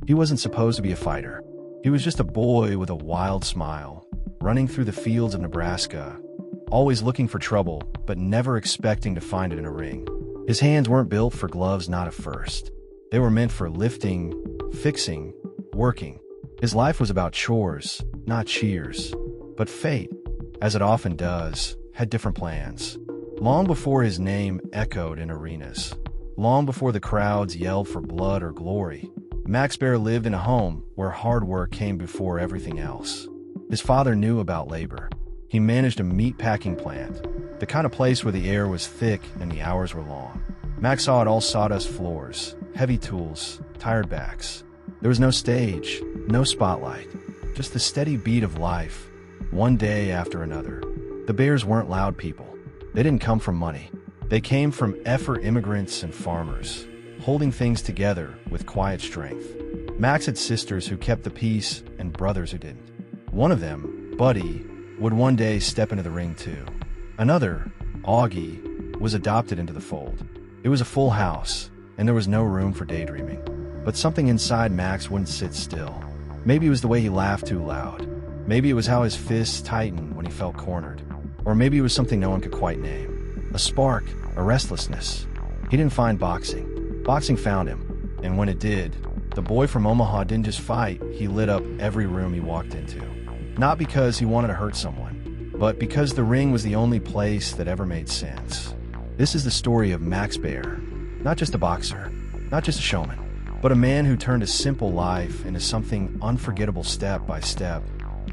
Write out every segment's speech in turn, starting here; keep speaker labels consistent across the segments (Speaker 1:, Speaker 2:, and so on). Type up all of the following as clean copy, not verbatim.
Speaker 1: He wasn't supposed to be a fighter. He was just a boy with a wild smile, running through the fields of Nebraska, always looking for trouble, but never expecting to find it in a ring. His hands weren't built for gloves, not at first. They were meant for lifting, fixing, working. His life was about chores, not cheers. But fate, as it often does, had different plans. Long before his name echoed in arenas, long before the crowds yelled for blood or glory, Max Baer lived in a home where hard work came before everything else. His father knew about labor. He managed a meat packing plant, the kind of place where the air was thick and the hours were long. Max saw it all: sawdust floors, heavy tools, tired backs. There was no stage, no spotlight, just the steady beat of life, one day after another. The Baers weren't loud people. They didn't come from money. They came from effort, immigrants and farmers, holding things together with quiet strength. Max had sisters who kept the peace and brothers who didn't. One of them, Buddy, would one day step into the ring too. Another, Augie, was adopted into the fold. It was a full house, and there was no room for daydreaming. But something inside Max wouldn't sit still. Maybe it was the way he laughed too loud. Maybe it was how his fists tightened when he felt cornered. Or maybe it was something no one could quite name. A spark, a restlessness. He didn't find boxing. Boxing found him. And when it did, the boy from Omaha didn't just fight, he lit up every room he walked into. Not because he wanted to hurt someone, but because the ring was the only place that ever made sense. This is the story of Max Baer. Not just a boxer, not just a showman, but a man who turned a simple life into something unforgettable step by step,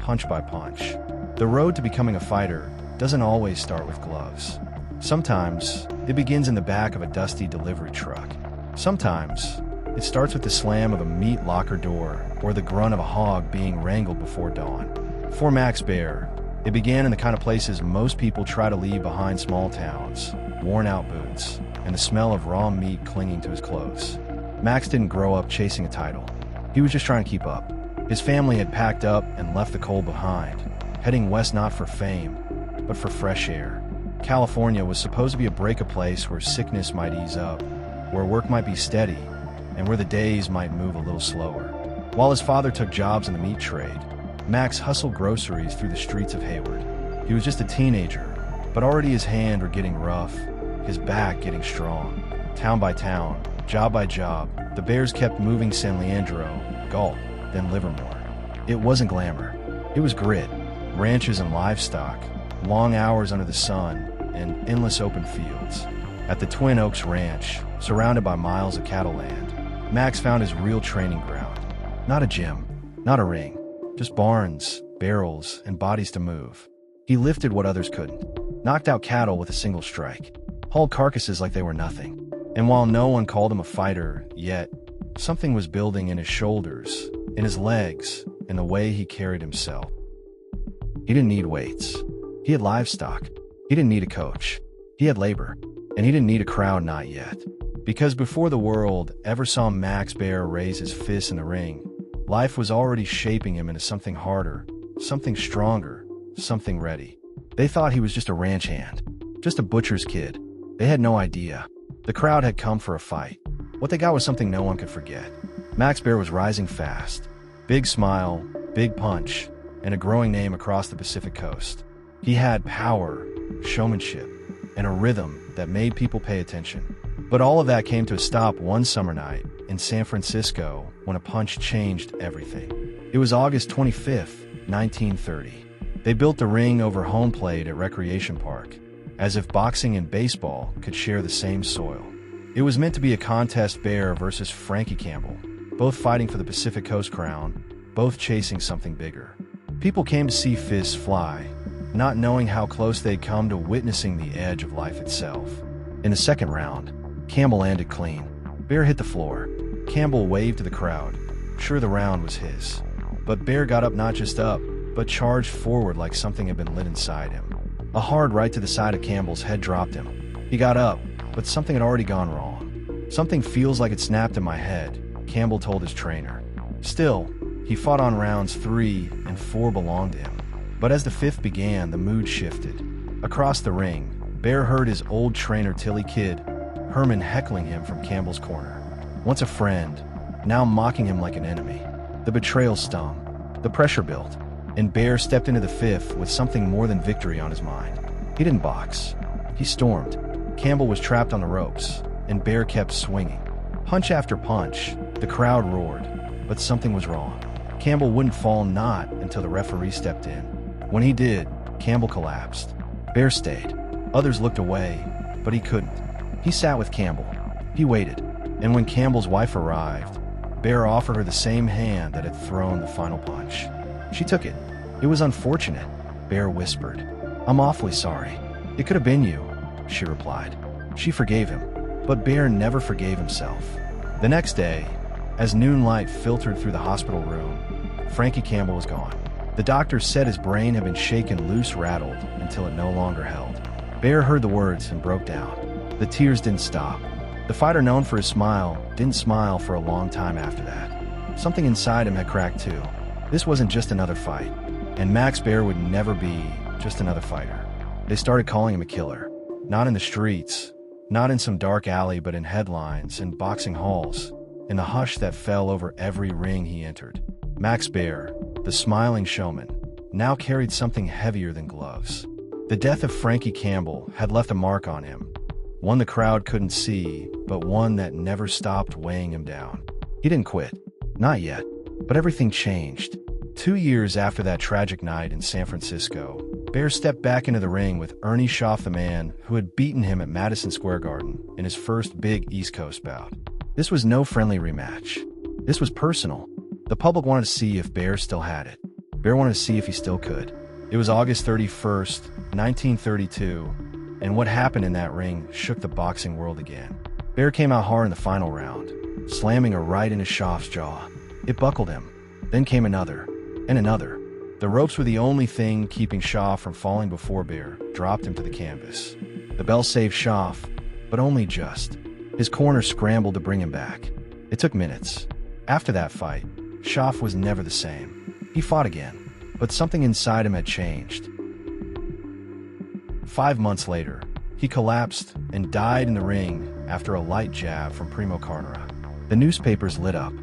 Speaker 1: punch by punch. The road to becoming a fighter doesn't always start with gloves. Sometimes it begins in the back of a dusty delivery truck. Sometimes it starts with the slam of a meat locker door or the grunt of a hog being wrangled before dawn. For Max Baer, it began in the kind of places most people try to leave behind: small towns, worn-out boots, and the smell of raw meat clinging to his clothes. Max didn't grow up chasing a title. He was just trying to keep up. His family had packed up and left the cold behind, heading west not for fame, but for fresh air. California was supposed to be a break, place where sickness might ease up, where work might be steady, and where the days might move a little slower. While his father took jobs in the meat trade, Max hustled groceries through the streets of Hayward. He was just a teenager, but already his hands were getting rough, his back getting strong. Town by town, job by job, the Baers kept moving: San Leandro, Galt, then Livermore. It wasn't glamour. It was grit, ranches and livestock, long hours under the sun, and endless open fields. At the Twin Oaks Ranch, surrounded by miles of cattle land, Max found his real training ground. Not a gym, not a ring, just barns, barrels, and bodies to move. He lifted what others couldn't, knocked out cattle with a single strike, hauled carcasses like they were nothing. And while no one called him a fighter yet, something was building in his shoulders, in his legs, in the way he carried himself. He didn't need weights. He had livestock. He didn't need a coach. He had labor. And he didn't need a crowd, not yet. Because before the world ever saw Max Baer raise his fists in the ring, life was already shaping him into something harder, something stronger, something ready. They thought he was just a ranch hand, just a butcher's kid. They had no idea. The crowd had come for a fight. What they got was something no one could forget. Max Baer was rising fast. Big smile, big punch, and a growing name across the Pacific Coast. He had power, showmanship, and a rhythm that made people pay attention. But all of that came to a stop one summer night in San Francisco when a punch changed everything. It was August 25th, 1930. They built the ring over home plate at Recreation Park, as if boxing and baseball could share the same soil. It was meant to be a contest: Baer versus Frankie Campbell, both fighting for the Pacific Coast crown, both chasing something bigger. People came to see fists fly, not knowing how close they'd come to witnessing the edge of life itself. In the second round, Campbell landed clean. Baer hit the floor. Campbell waved to the crowd, sure the round was his. But Baer got up, not just up, but charged forward like something had been lit inside him. A hard right to the side of Campbell's head dropped him. He got up, but something had already gone wrong. "Something feels like it snapped in my head," Campbell told his trainer. Still, he fought on. Rounds 3 and 4 belonged to him. But as the fifth began, the mood shifted. Across the ring, Baer heard his old trainer Tilly Kid Herman heckling him from Campbell's corner. Once a friend, now mocking him like an enemy. The betrayal stung. The pressure built. And Baer stepped into the fifth with something more than victory on his mind. He didn't box. He stormed. Campbell was trapped on the ropes, and Baer kept swinging. Punch after punch, the crowd roared, but something was wrong. Campbell wouldn't fall not until the referee stepped in. When he did, Campbell collapsed. Baer stayed. Others looked away, but he couldn't. He sat with Campbell. He waited, and when Campbell's wife arrived, Baer offered her the same hand that had thrown the final punch. She took it. It was unfortunate, Baer whispered. I'm awfully sorry. It could have been you, she replied. She forgave him, but Baer never forgave himself. The next day, as noon light filtered through the hospital room, Frankie Campbell was gone. The doctors said his brain had been shaken loose, rattled, until it no longer held. Baer heard the words and broke down. The tears didn't stop. The fighter known for his smile didn't smile for a long time after that. Something inside him had cracked too. This wasn't just another fight, and Max Baer would never be just another fighter. They started calling him a killer. Not in the streets, not in some dark alley, but in headlines and boxing halls, in the hush that fell over every ring he entered. Max Baer, the smiling showman, now carried something heavier than gloves. The death of Frankie Campbell had left a mark on him, one the crowd couldn't see, but one that never stopped weighing him down. He didn't quit. Not yet. But everything changed. 2 years after that tragic night in San Francisco, Baer stepped back into the ring with Ernie Schaff, the man who had beaten him at Madison Square Garden in his first big East Coast bout. This was no friendly rematch. This was personal. The public wanted to see if Baer still had it. Baer wanted to see if he still could. It was August 31st, 1932, and what happened in that ring shook the boxing world again. Baer came out hard in the final round, slamming a right into Schaff's jaw. It buckled him. Then came another, and another. The ropes were the only thing keeping Schaff from falling before Baer dropped him to the canvas. The bell saved Schaff, but only just. His corner scrambled to bring him back. It took minutes. After that fight, Schaff was never the same. He fought again, but something inside him had changed. 5 months later, he collapsed and died in the ring after a light jab from Primo Carnera. The newspapers lit up.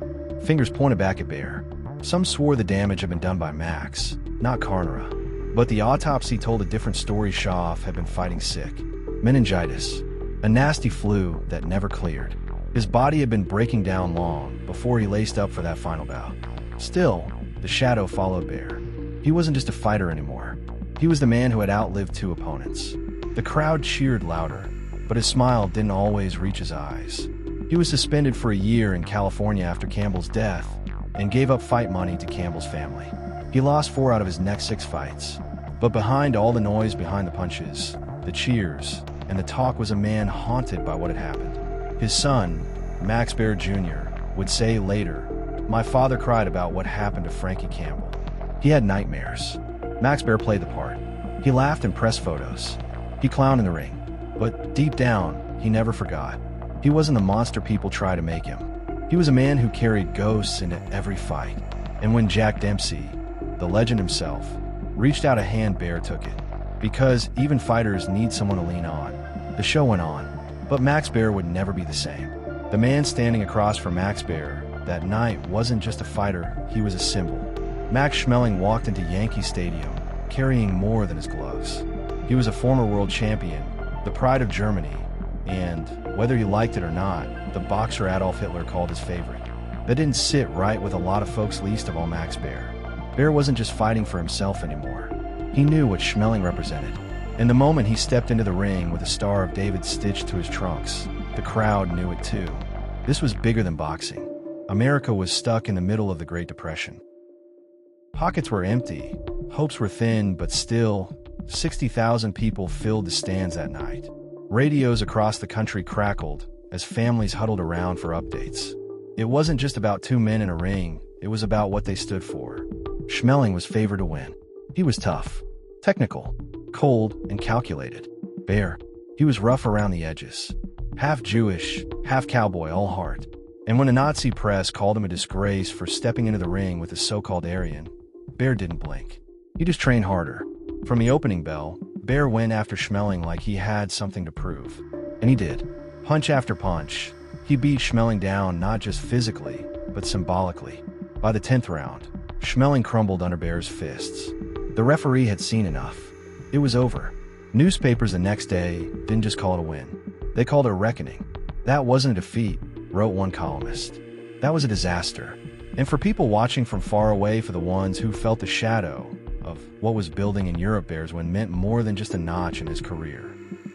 Speaker 1: Fingers pointed back at Baer. Some swore the damage had been done by Max, not Carnera. But the autopsy told a different story. Schaff had been fighting sick. Meningitis. A nasty flu that never cleared. His body had been breaking down long before he laced up for that final bout. Still, the shadow followed Baer. He wasn't just a fighter anymore. He was the man who had outlived 2 opponents. The crowd cheered louder, but his smile didn't always reach his eyes. He was suspended for a year in California after Campbell's death and gave up fight money to Campbell's family. He lost 4 out of his next 6 fights. But behind all the noise, behind the punches, the cheers, and the talk was a man haunted by what had happened. His son, Max Baer Jr., would say later, "My father cried about what happened to Frankie Campbell. He had nightmares." Max Baer played the part. He laughed in press photos. He clowned in the ring. But deep down, he never forgot. He wasn't the monster people try to make him. He was a man who carried ghosts into every fight. And when Jack Dempsey, the legend himself, reached out a hand, Baer took it. Because even fighters need someone to lean on. The show went on. But Max Baer would never be the same. The man standing across from Max Baer that night wasn't just a fighter, he was a symbol. Max Schmeling walked into Yankee Stadium, carrying more than his gloves. He was a former world champion, the pride of Germany, and, whether he liked it or not, the boxer Adolf Hitler called his favorite. That didn't sit right with a lot of folks, least of all Max Baer. Baer wasn't just fighting for himself anymore. He knew what Schmeling represented. And the moment he stepped into the ring with a Star of David stitched to his trunks, the crowd knew it too. This was bigger than boxing. America was stuck in the middle of the Great Depression. Pockets were empty, hopes were thin, but still, 60,000 people filled the stands that night. Radios across the country crackled as families huddled around for updates. It wasn't just about 2 men in a ring, it was about what they stood for. Schmeling was favored to win. He was tough, technical, cold, and calculated. Baer, he was rough around the edges. Half Jewish, half cowboy, all heart. And when the Nazi press called him a disgrace for stepping into the ring with a so-called Aryan, Baer didn't blink. He just trained harder. From the opening bell, Baer went after Schmeling like he had something to prove. And he did. Punch after punch, he beat Schmeling down not just physically, but symbolically. By the 10th round, Schmeling crumbled under Baer's fists. The referee had seen enough. It was over. Newspapers the next day didn't just call it a win. They called it a reckoning. That wasn't a defeat, wrote one columnist. That was a disaster. And for people watching from far away, for the ones who felt the shadow of what was building in Europe, Baer's win meant more than just a notch in his career.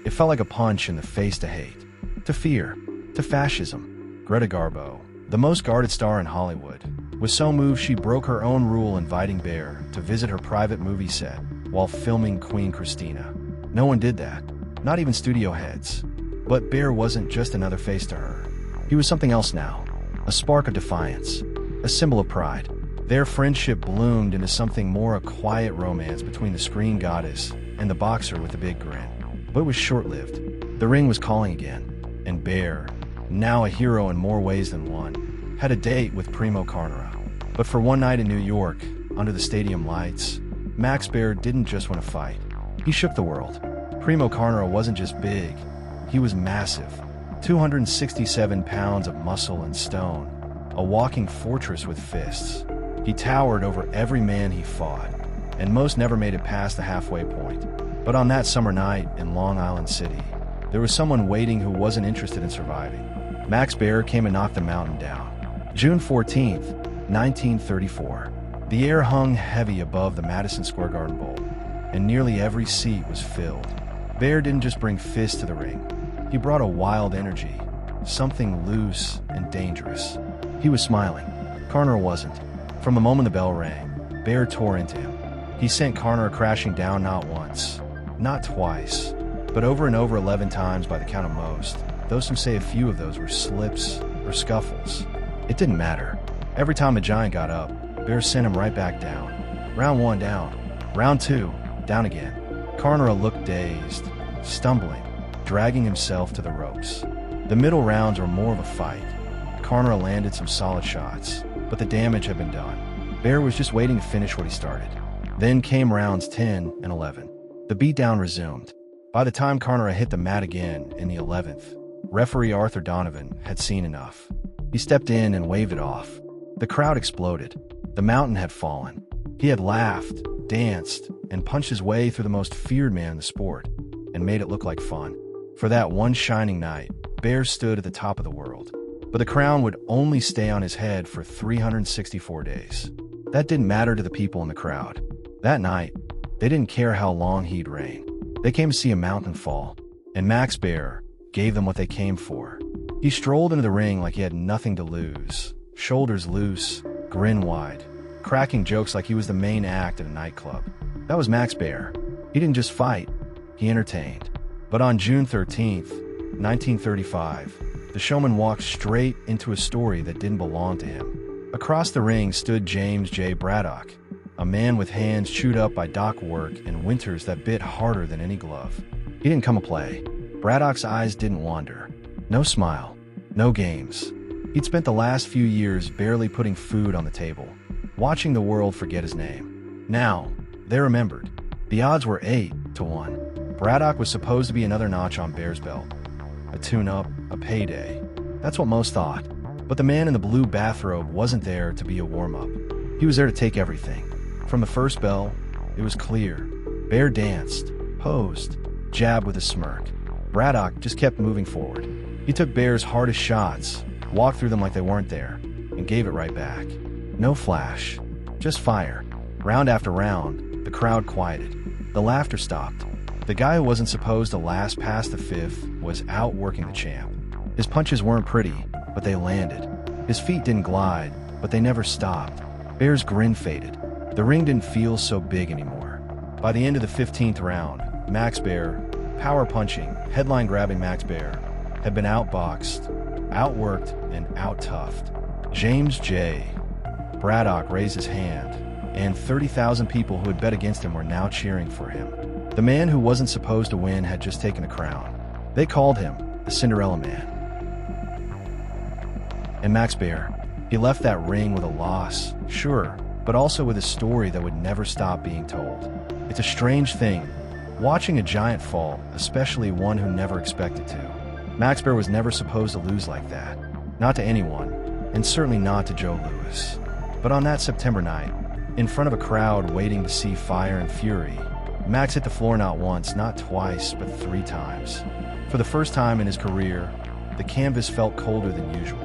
Speaker 1: It felt like a punch in the face to hate, to fear, to fascism. Greta Garbo, the most guarded star in Hollywood, was so moved she broke her own rule, inviting Baer to visit her private movie set while filming Queen Christina. No one did that, not even studio heads. But Baer wasn't just another face to her. He was something else now, a spark of defiance, a symbol of pride. Their friendship bloomed into something more, a quiet romance between the screen goddess and the boxer with the big grin. But it was short-lived. The ring was calling again, and Baer, now a hero in more ways than one, had a date with Primo Carnera. But for one night in New York, under the stadium lights, Max Baer didn't just win a fight. He shook the world. Primo Carnera wasn't just big, he was massive. 267 pounds of muscle and stone, a walking fortress with fists. He towered over every man he fought, and most never made it past the halfway point. But on that summer night in Long Island City, there was someone waiting who wasn't interested in surviving. Max Baer came and knocked the mountain down. June 14th, 1934. The air hung heavy above the Madison Square Garden Bowl, and nearly every seat was filled. Baer didn't just bring fists to the ring. He brought a wild energy, something loose and dangerous. He was smiling. Carnera wasn't. From the moment the bell rang, Baer tore into him. He sent Carnera crashing down not once, not twice, but over and over 11 times by the count of most. Those who say a few of those were slips or scuffles. It didn't matter. Every time a giant got up, Baer sent him right back down. Round 1 down. Round 2, down again. Carnera looked dazed, stumbling, dragging himself to the ropes. The middle rounds were more of a fight. Carnera landed some solid shots, but the damage had been done. Baer was just waiting to finish what he started. Then came rounds 10 and 11. The beatdown resumed. By the time Carnera hit the mat again in the 11th, referee Arthur Donovan had seen enough. He stepped in and waved it off. The crowd exploded. The mountain had fallen. He had laughed, danced, and punched his way through the most feared man in the sport, and made it look like fun. For that one shining night, Baer stood at the top of the world. But the crown would only stay on his head for 364 days. That didn't matter to the people in the crowd. That night, they didn't care how long he'd reign. They came to see a mountain fall, and Max Baer gave them what they came for. He strolled into the ring like he had nothing to lose, shoulders loose, grin wide, cracking jokes like he was the main act at a nightclub. That was Max Baer. He didn't just fight, he entertained. But on June 13th, 1935, the showman walked straight into a story that didn't belong to him. Across the ring stood James J. Braddock, a man with hands chewed up by dock work and winters that bit harder than any glove. He didn't come to play. Braddock's eyes didn't wander. No smile, no games. He'd spent the last few years barely putting food on the table, watching the world forget his name. Now, they remembered. The odds were 8-1. Braddock was supposed to be another notch on Baer's belt. A tune-up, a payday. That's what most thought. But the man in the blue bathrobe wasn't there to be a warm-up. He was there to take everything. From the first bell, it was clear. Baer danced, posed, jabbed with a smirk. Braddock just kept moving forward. He took Baer's hardest shots, walked through them like they weren't there, and gave it right back. No flash, just fire. Round after round, the crowd quieted. The laughter stopped. The guy who wasn't supposed to last past the 5th was outworking the champ. His punches weren't pretty, but they landed. His feet didn't glide, but they never stopped. Baer's grin faded. The ring didn't feel so big anymore. By the end of the 15th round, Max Baer, power punching, headline grabbing Max Baer, had been outboxed, outworked, and out-toughed. James J. Braddock raised his hand, and 30,000 people who had bet against him were now cheering for him. The man who wasn't supposed to win had just taken a crown. They called him the Cinderella Man. And Max Baer, he left that ring with a loss, sure, but also with a story that would never stop being told. It's a strange thing, watching a giant fall, especially one who never expected to. Max Baer was never supposed to lose like that. Not to anyone, and certainly not to Joe Louis. But on that September night, in front of a crowd waiting to see fire and fury, Max hit the floor not once, not twice, but 3 times. For the first time in his career, the canvas felt colder than usual.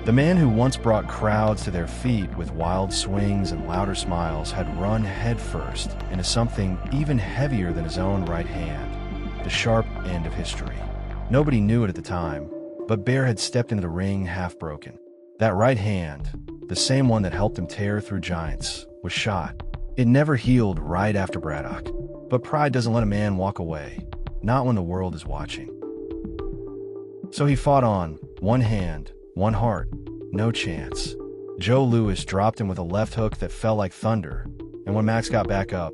Speaker 1: The man who once brought crowds to their feet with wild swings and louder smiles had run headfirst into something even heavier than his own right hand, the sharp end of history. Nobody knew it at the time, but Baer had stepped into the ring half broken. That right hand, the same one that helped him tear through giants, was shot. It never healed right after Braddock. But pride doesn't let a man walk away, not when the world is watching. So he fought on, one hand, one heart, no chance. Joe Louis dropped him with a left hook that fell like thunder, and when Max got back up,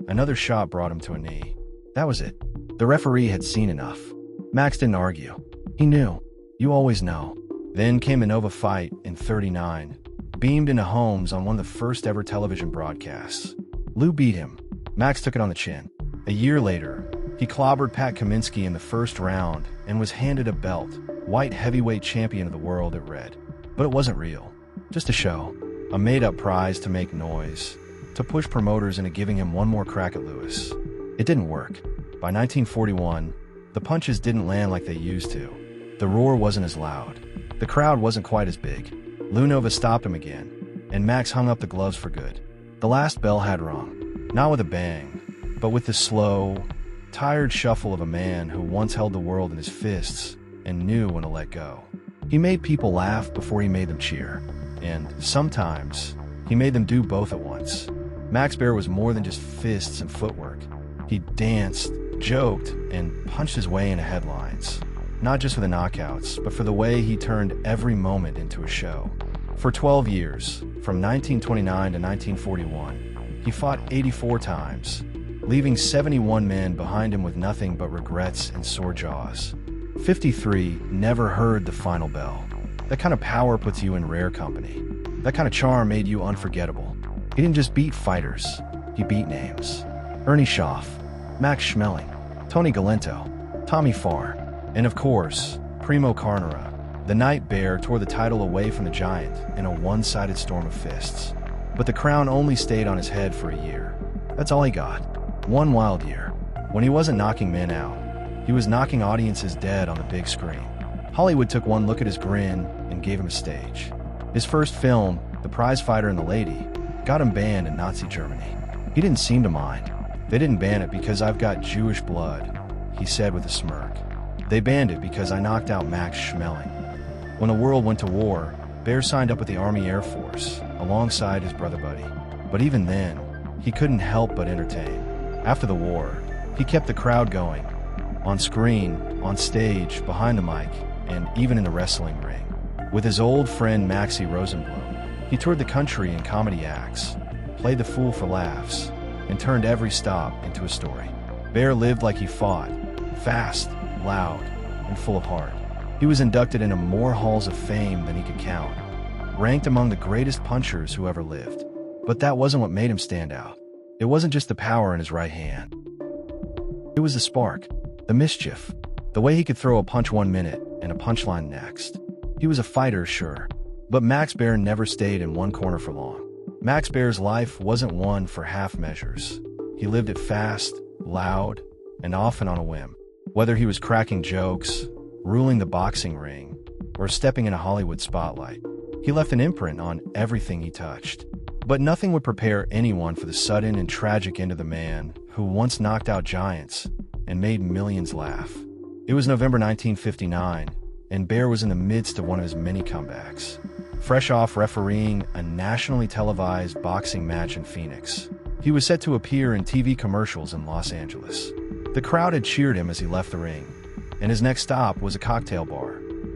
Speaker 1: another shot brought him to a knee. That was it. The referee had seen enough. Max didn't argue. He knew. You always know. Then came a Nova fight in '39, beamed into homes on one of the first ever television broadcasts. Lou beat him. Max took it on the chin. A year later, he clobbered Pat Kaminsky in the first round and was handed a belt, white heavyweight champion of the world, it read. But it wasn't real. Just a show. A made-up prize to make noise, to push promoters into giving him one more crack at Louis. It didn't work. By 1941, the punches didn't land like they used to. The roar wasn't as loud. The crowd wasn't quite as big. Lou Nova stopped him again, and Max hung up the gloves for good. The last bell had rung. Not with a bang, but with the slow, tired shuffle of a man who once held the world in his fists and knew when to let go. He made people laugh before he made them cheer, and sometimes he made them do both at once. Max Baer was more than just fists and footwork. He danced, joked, and punched his way into headlines, not just for the knockouts, but for the way he turned every moment into a show. For 12 years, from 1929 to 1941, he fought 84 times, leaving 71 men behind him with nothing but regrets and sore jaws. 53 never heard the final bell. That kind of power puts you in rare company. That kind of charm made you unforgettable. He didn't just beat fighters, he beat names. Ernie Schaff, Max Schmeling, Tony Galento, Tommy Farr, and of course, Primo Carnera, the night Baer tore the title away from the Giant in a one-sided storm of fists. But the crown only stayed on his head for a year. That's all he got. One wild year. When he wasn't knocking men out, he was knocking audiences dead on the big screen. Hollywood took one look at his grin and gave him a stage. His first film, The Prize Fighter and the Lady, got him banned in Nazi Germany. He didn't seem to mind. They didn't ban it because I've got Jewish blood, he said with a smirk. They banned it because I knocked out Max Schmeling. When the world went to war, Baer signed up with the Army Air Force, alongside his brother Buddy. But even then, he couldn't help but entertain. After the war, he kept the crowd going. On screen, on stage, behind the mic, and even in the wrestling ring. With his old friend Maxie Rosenblum, he toured the country in comedy acts, played the fool for laughs, and turned every stop into a story. Baer lived like he fought, fast, loud, and full of heart. He was inducted into more halls of fame than he could count, ranked among the greatest punchers who ever lived. But that wasn't what made him stand out. It wasn't just the power in his right hand. It was the spark, the mischief, the way he could throw a punch 1 minute and a punchline next. He was a fighter, sure, but Max Baer never stayed in one corner for long. Max Baer's life wasn't one for half measures. He lived it fast, loud, and often on a whim. Whether he was cracking jokes, ruling the boxing ring, or stepping in a Hollywood spotlight, he left an imprint on everything he touched. But nothing would prepare anyone for the sudden and tragic end of the man who once knocked out giants and made millions laugh. It was November 1959, and Baer was in the midst of one of his many comebacks. Fresh off refereeing a nationally televised boxing match in Phoenix, he was set to appear in TV commercials in Los Angeles. The crowd had cheered him as he left the ring, and his next stop was a cocktail bar,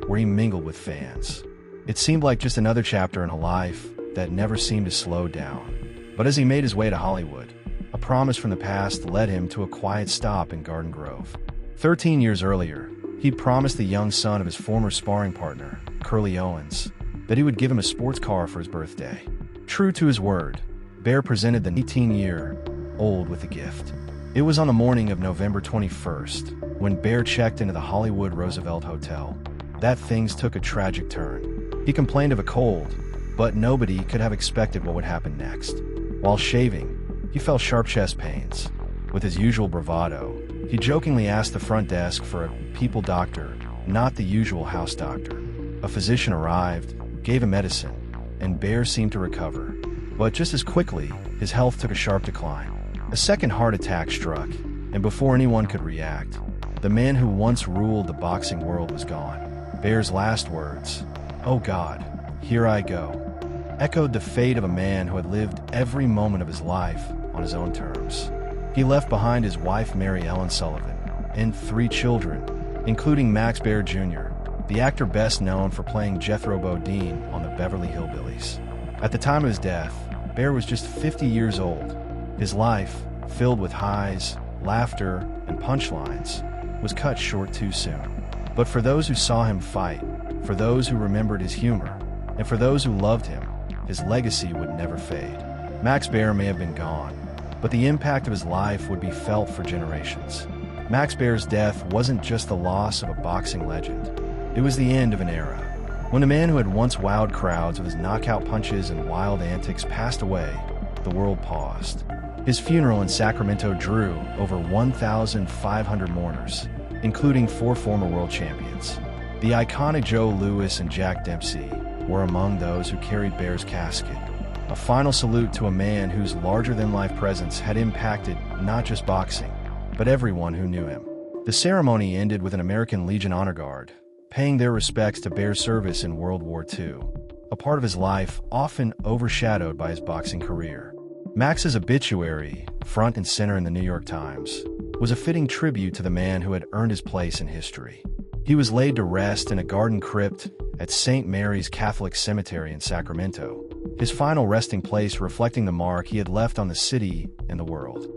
Speaker 1: where he mingled with fans. It seemed like just another chapter in a life that never seemed to slow down. But as he made his way to Hollywood, a promise from the past led him to a quiet stop in Garden Grove. 13 years earlier, he'd promised the young son of his former sparring partner, Curly Owens, that he would give him a sports car for his birthday. True to his word, Baer presented the 18-year-old with a gift. It was on the morning of November 21st, when Baer checked into the Hollywood Roosevelt Hotel, that things took a tragic turn. He complained of a cold, but nobody could have expected what would happen next. While shaving, he felt sharp chest pains. With his usual bravado, he jokingly asked the front desk for a people doctor, not the usual house doctor. A physician arrived, gave him medicine, and Baer seemed to recover. But just as quickly, his health took a sharp decline. A second heart attack struck, and before anyone could react, the man who once ruled the boxing world was gone. Baer's last words, "Oh God, here I go," echoed the fate of a man who had lived every moment of his life on his own terms. He left behind his wife Mary Ellen Sullivan and 3 children, including Max Baer Jr., the actor best known for playing Jethro Bodine on the Beverly Hillbillies. At the time of his death, Baer was just 50 years old. His life, filled with highs, laughter, and punchlines, was cut short too soon. But for those who saw him fight, for those who remembered his humor, and for those who loved him, his legacy would never fade. Max Baer may have been gone, but the impact of his life would be felt for generations. Max Baer's death wasn't just the loss of a boxing legend. It was the end of an era. When a man who had once wowed crowds with his knockout punches and wild antics passed away, the world paused. His funeral in Sacramento drew over 1,500 mourners, including 4 former world champions. The iconic Joe Louis and Jack Dempsey were among those who carried Baer's casket, a final salute to a man whose larger-than-life presence had impacted not just boxing, but everyone who knew him. The ceremony ended with an American Legion Honor Guard, paying their respects to Baer's service in World War II, a part of his life often overshadowed by his boxing career. Max's obituary, front and center in the New York Times, was a fitting tribute to the man who had earned his place in history. He was laid to rest in a garden crypt at St. Mary's Catholic Cemetery in Sacramento, his final resting place reflecting the mark he had left on the city and the world.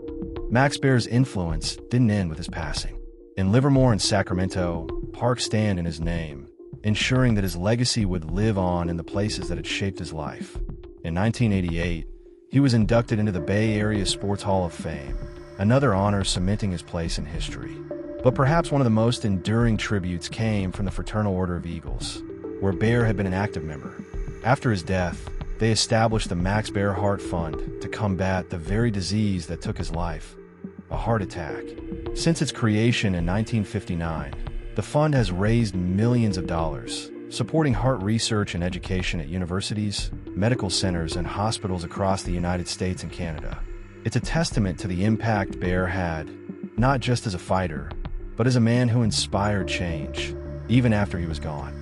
Speaker 1: Max Baer's influence didn't end with his passing. In Livermore and Sacramento, parks stand in his name, ensuring that his legacy would live on in the places that had shaped his life. In 1988, he was inducted into the Bay Area Sports Hall of Fame, another honor cementing his place in history. But perhaps one of the most enduring tributes came from the Fraternal Order of Eagles, where Baer had been an active member. After his death, they established the Max Baer Heart Fund to combat the very disease that took his life, a heart attack. Since its creation in 1959, the fund has raised millions of dollars, supporting heart research and education at universities, medical centers, and hospitals across the United States and Canada. It's a testament to the impact Baer had, not just as a fighter, but as a man who inspired change, even after he was gone.